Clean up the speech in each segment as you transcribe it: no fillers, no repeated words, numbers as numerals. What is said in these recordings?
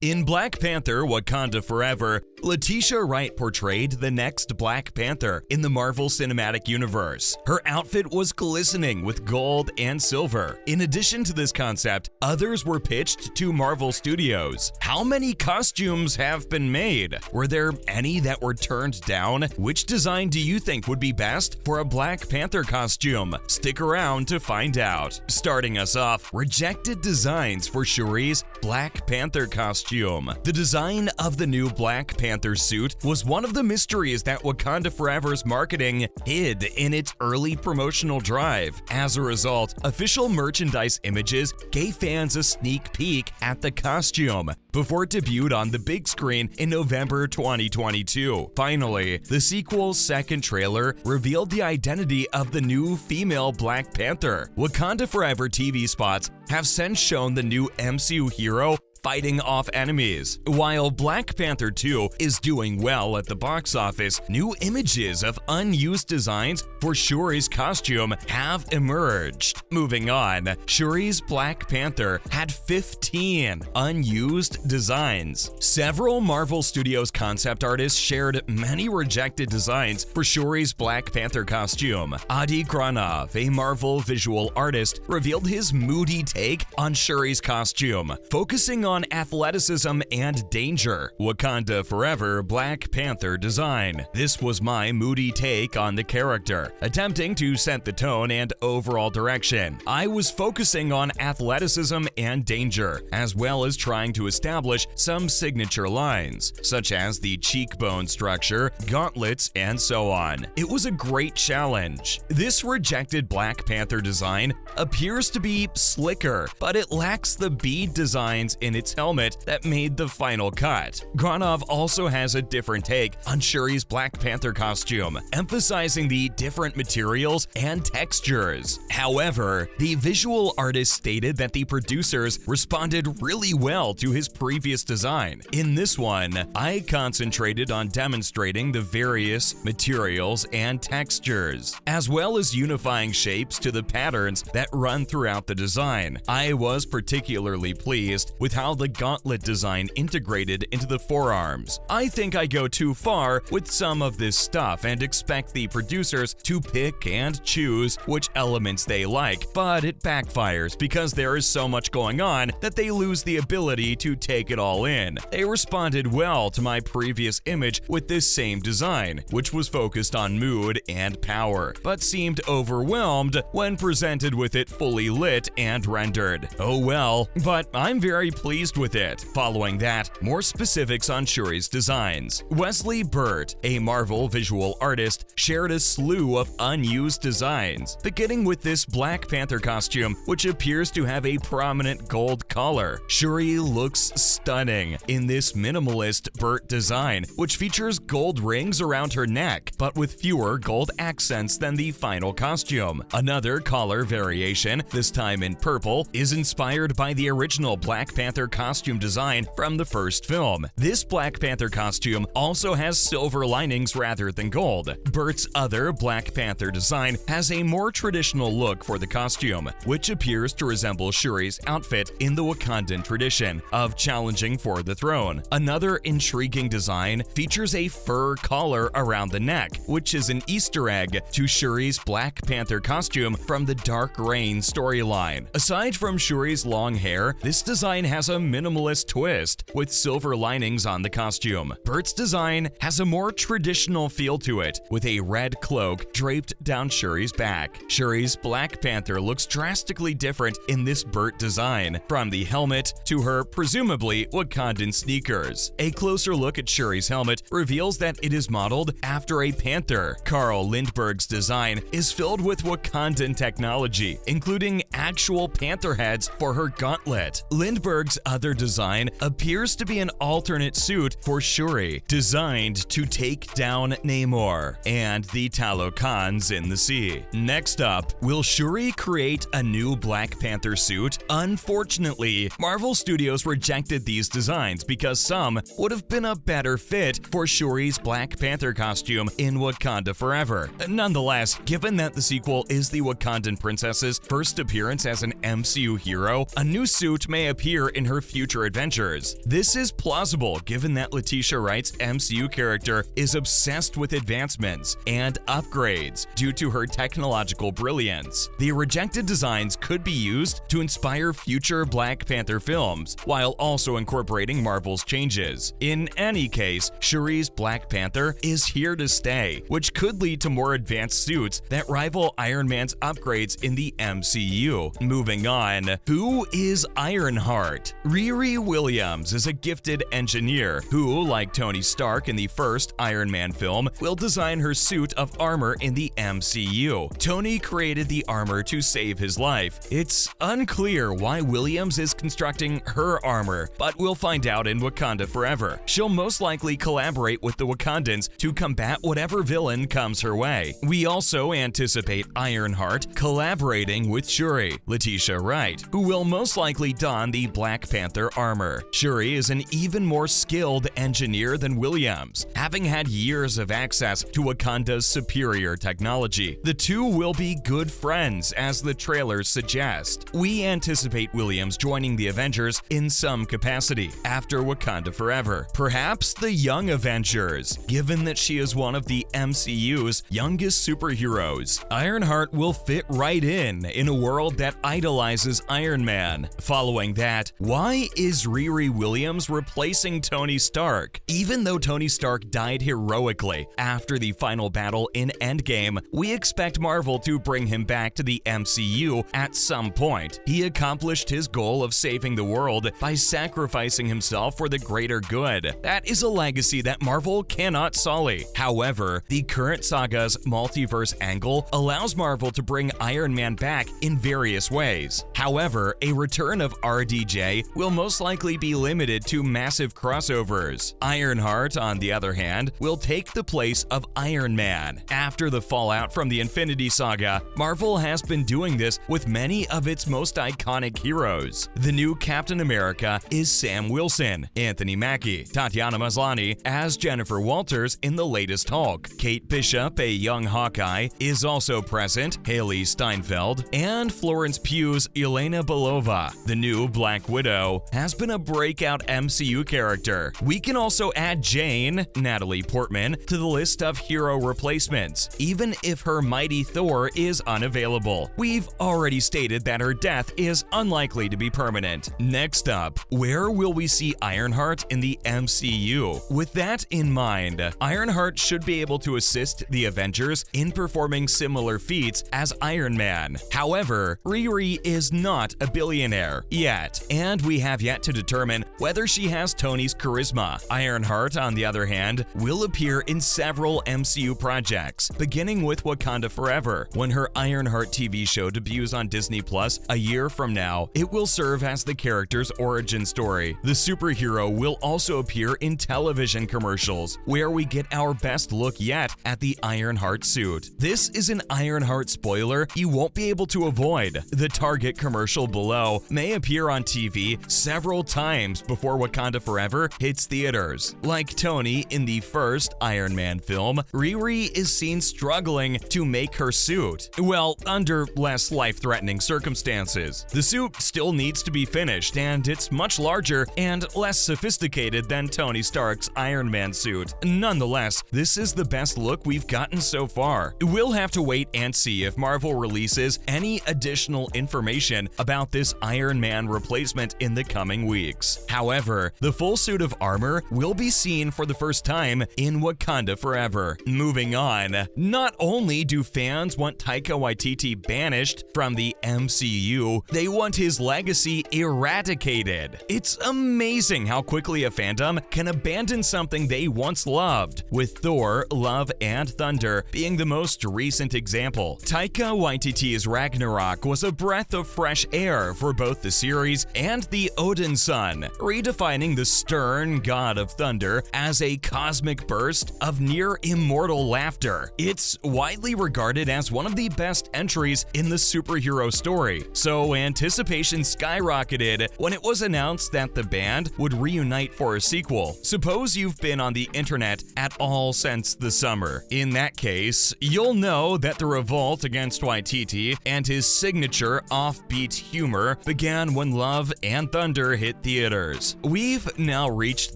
In Black Panther: Wakanda Forever, Letitia Wright portrayed the next Black Panther in the Marvel Cinematic Universe. Her outfit was glistening with gold and silver. In addition to this concept, others were pitched to Marvel Studios. How many costumes have been made? Were there any that were turned down? Which design do you think would be best for a Black Panther costume? Stick around to find out. Starting us off, rejected designs for Shuri's Black Panther costume. The design of the new Black Panther suit was one of the mysteries that Wakanda Forever's marketing hid in its early promotional drive. As a result, official merchandise images gave fans a sneak peek at the costume before it debuted on the big screen in November 2022. Finally, the sequel's second trailer revealed the identity of the new female Black Panther. Wakanda Forever TV spots have since shown the new MCU hero fighting off enemies. While Black Panther 2 is doing well at the box office, new images of unused designs for Shuri's costume have emerged. Moving on, Shuri's Black Panther had 15 unused designs. Several Marvel Studios concept artists shared many rejected designs for Shuri's Black Panther costume. Adi Granov, a Marvel visual artist, revealed his moody take on Shuri's costume, focusing on athleticism and danger. Wakanda Forever Black Panther design. This was my moody take on the character, attempting to set the tone and overall direction. I was focusing on athleticism and danger, as well as trying to establish some signature lines, such as the cheekbone structure, gauntlets, and so on. It was a great challenge. This rejected Black Panther design appears to be slicker, but it lacks the bead designs in its helmet that made the final cut. Granov also has a different take on Shuri's Black Panther costume, emphasizing the different materials and textures. However, the visual artist stated that the producers responded really well to his previous design. In this one, I concentrated on demonstrating the various materials and textures, as well as unifying shapes to the patterns that run throughout the design. I was particularly pleased with how the gauntlet design integrated into the forearms. I think I go too far with some of this stuff and expect the producers to pick and choose which elements they like, but it backfires because there is so much going on that they lose the ability to take it all in. They responded well to my previous image with this same design, which was focused on mood and power, but seemed overwhelmed when presented with it fully lit and rendered. Oh well, but I'm very pleased with it. Following that, more specifics on Shuri's designs. Wesley Burt, a Marvel visual artist, shared a slew of unused designs, beginning with this Black Panther costume, which appears to have a prominent gold collar. Shuri looks stunning in this minimalist Burt design, which features gold rings around her neck, but with fewer gold accents than the final costume. Another collar variation, this time in purple, is inspired by the original Black Panther costume design from the first film. This Black Panther costume also has silver linings rather than gold. Burt's other Black Panther design has a more traditional look for the costume, which appears to resemble Shuri's outfit in the Wakandan tradition of challenging for the throne. Another intriguing design features a fur collar around the neck, which is an Easter egg to Shuri's Black Panther costume from the Dark Reign storyline. Aside from Shuri's long hair, this design has a minimalist twist with silver linings on the costume. Burt's design has a more traditional feel to it, with a red cloak draped down Shuri's back. Shuri's Black Panther looks drastically different in this Burt design, from the helmet to her presumably Wakandan sneakers. A closer look at Shuri's helmet reveals that it is modeled after a panther. Carl Lindbergh's design is filled with Wakandan technology, including actual panther heads for her gauntlet. Lindbergh's other design appears to be an alternate suit for Shuri, designed to take down Namor and the Talokans in the sea. Next up, will Shuri create a new Black Panther suit? Unfortunately, Marvel Studios rejected these designs because some would have been a better fit for Shuri's Black Panther costume in Wakanda Forever. Nonetheless, given that the sequel is the Wakandan princess's first appearance as an MCU hero, a new suit may appear in her future adventures. This is plausible given that Letitia Wright's MCU character is obsessed with advancements and upgrades due to her technological brilliance. The rejected designs could be used to inspire future Black Panther films, while also incorporating Marvel's changes. In any case, Shuri's Black Panther is here to stay, which could lead to more advanced suits that rival Iron Man's upgrades in the MCU. Moving on, who is Ironheart? Riri Williams is a gifted engineer who, like Tony Stark in the first Iron Man film, will design her suit of armor in the MCU. Tony created the armor to save his life. It's unclear why Williams is constructing her armor, but we'll find out in Wakanda Forever. She'll most likely collaborate with the Wakandans to combat whatever villain comes her way. We also anticipate Ironheart collaborating with Shuri, Letitia Wright, who will most likely don the Black Panther armor. Shuri is an even more skilled engineer than Williams, having had years of access to Wakanda's superior technology. The two will be good friends, as the trailers suggest. We anticipate Williams joining the Avengers in some capacity after Wakanda Forever, perhaps the Young Avengers, given that she is one of the MCU's youngest superheroes. Ironheart will fit right in a world that idolizes Iron Man. Following that, why is Riri Williams replacing Tony Stark? Even though Tony Stark died heroically after the final battle in Endgame, we expect Marvel to bring him back to the MCU at some point. He accomplished his goal of saving the world by sacrificing himself for the greater good. That is a legacy that Marvel cannot sully. However, the current saga's multiverse angle allows Marvel to bring Iron Man back in various ways. However, a return of RDJ will most likely be limited to massive crossovers. Ironheart, on the other hand, will take the place of Iron Man. After the fallout from the Infinity Saga, Marvel has been doing this with many of its most iconic heroes. The new Captain America is Sam Wilson, Anthony Mackie, Tatiana Maslany as Jennifer Walters in the latest Hulk. Kate Bishop, a young Hawkeye, is also present, Haley Steinfeld, and Florence Pugh's Yelena Belova. The new Black Widow has been a breakout MCU character. We can also add Jane, Natalie Portman, to the list of hero replacements, even if her mighty Thor is unavailable. We've already stated that her death is unlikely to be permanent. Next up, where will we see Ironheart in the MCU? With that in mind, Ironheart should be able to assist the Avengers in performing similar feats as Iron Man. However, Riri is not a billionaire yet, and we have yet to determine whether she has Tony's charisma. Ironheart, on the other hand, will appear in several MCU projects, beginning with Wakanda Forever. When her Ironheart TV show debuts on Disney Plus a year from now, it will serve as the character's origin story. The superhero will also appear in television commercials, where we get our best look yet at the Ironheart suit. This is an Ironheart spoiler you won't be able to avoid. The Target commercial below may appear on TV several times before Wakanda Forever hits theaters. Like Tony in the first Iron Man film, Riri is seen struggling to make her suit. Well, under less life-threatening circumstances. The suit still needs to be finished, and it's much larger and less sophisticated than Tony Stark's Iron Man suit. Nonetheless, this is the best look we've gotten so far. We'll have to wait and see if Marvel releases any additional information about this Iron Man replacement in the coming weeks. However, the full suit of armor will be seen for the first time in Wakanda Forever. Moving on, not only do fans want Taika Waititi banished from the MCU, they want his legacy eradicated. It's amazing how quickly a fandom can abandon something they once loved, with Thor, Love and Thunder being the most recent example. Taika Waititi's Ragnarok was a breath of fresh air for both the series and the Odin Son, redefining the stern god of thunder as a cosmic burst of near immortal laughter. It's widely regarded as one of the best entries in the superhero story, so anticipation skyrocketed when it was announced that the band would reunite for a sequel. Suppose you've been on the internet at all since the summer. In that case, you'll know that the revolt against Waititi and his signature offbeat humor began when Love and Thunder hit theaters. We've now reached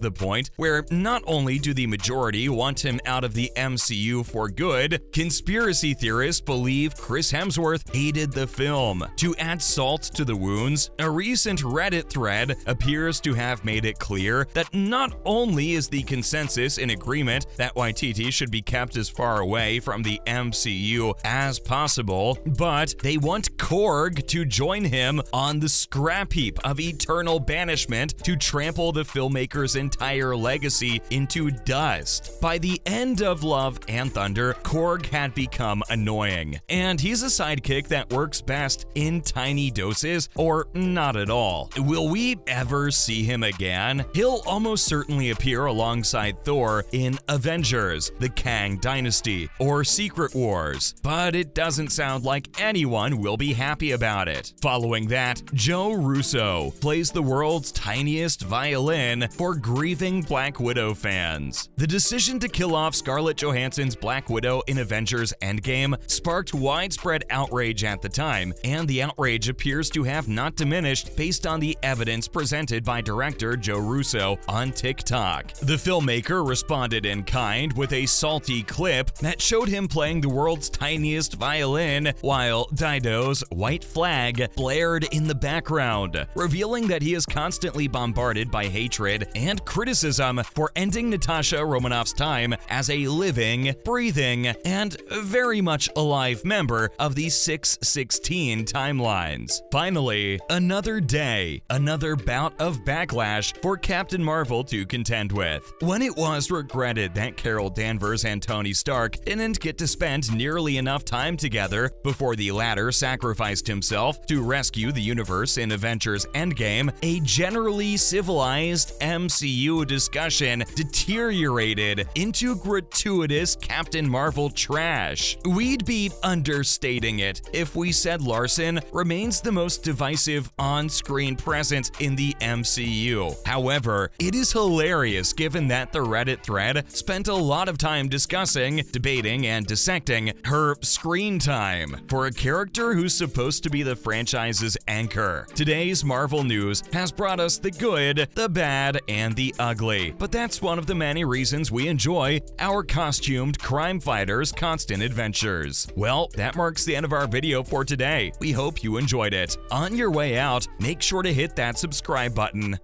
the point where not only do the majority want him out of the MCU for good, conspiracy theorists believe Chris Hemsworth hated the film. To add salt to the wounds, a recent Reddit thread appears to have made it clear that not only is the consensus in agreement that Waititi should be kept as far away from the MCU as possible, but they want Korg to join him on the scrap heap of eternal banishment to trample the filmmaker's entire legacy into dust. By the end of Love and Thunder, Korg had become annoying, and he's a sidekick that works best in tiny doses or not at all. Will we ever see him again? He'll almost certainly appear alongside Thor in Avengers, the Kang Dynasty, or Secret Wars, but it doesn't sound like anyone will be happy about it. Following that, Joe Russo plays the world's tiniest violin for grieving Black Widow fans. The decision to kill off Scarlett Johansson's Black Widow in Avengers Endgame sparked widespread outrage at the time, and the outrage appears to have not diminished based on the evidence presented by director Joe Russo on TikTok. The filmmaker responded in kind with a salty clip that showed him playing the world's tiniest violin while Dido's White Flag blared in the background, revealing that he is constantly bombarded by hatred and criticism for ending Natasha Romanoff's time as a living, breathing, and very much alive member of the 616 timelines. Finally, another day, another bout of backlash for Captain Marvel to contend with. When it was regretted that Carol Danvers and Tony Stark didn't get to spend nearly enough time together before the latter sacrificed himself to rescue the universe in Avengers Endgame, a generally civilized MCU discussion deteriorated into gratuitous Captain Marvel trash. We'd be understating it if we said Larson remains the most divisive on-screen presence in the MCU. However, it is hilarious given that the Reddit thread spent a lot of time discussing, debating, and dissecting her screen time for a character who's supposed to be the franchise's anchor. Today's Marvel news has brought us the good, the bad, and the ugly, but that's one of the many reasons we enjoy our costumed crime fighters' constant adventures. Well, that marks the end of our video for today. We hope you enjoyed it. On your way out, make sure to hit that subscribe button.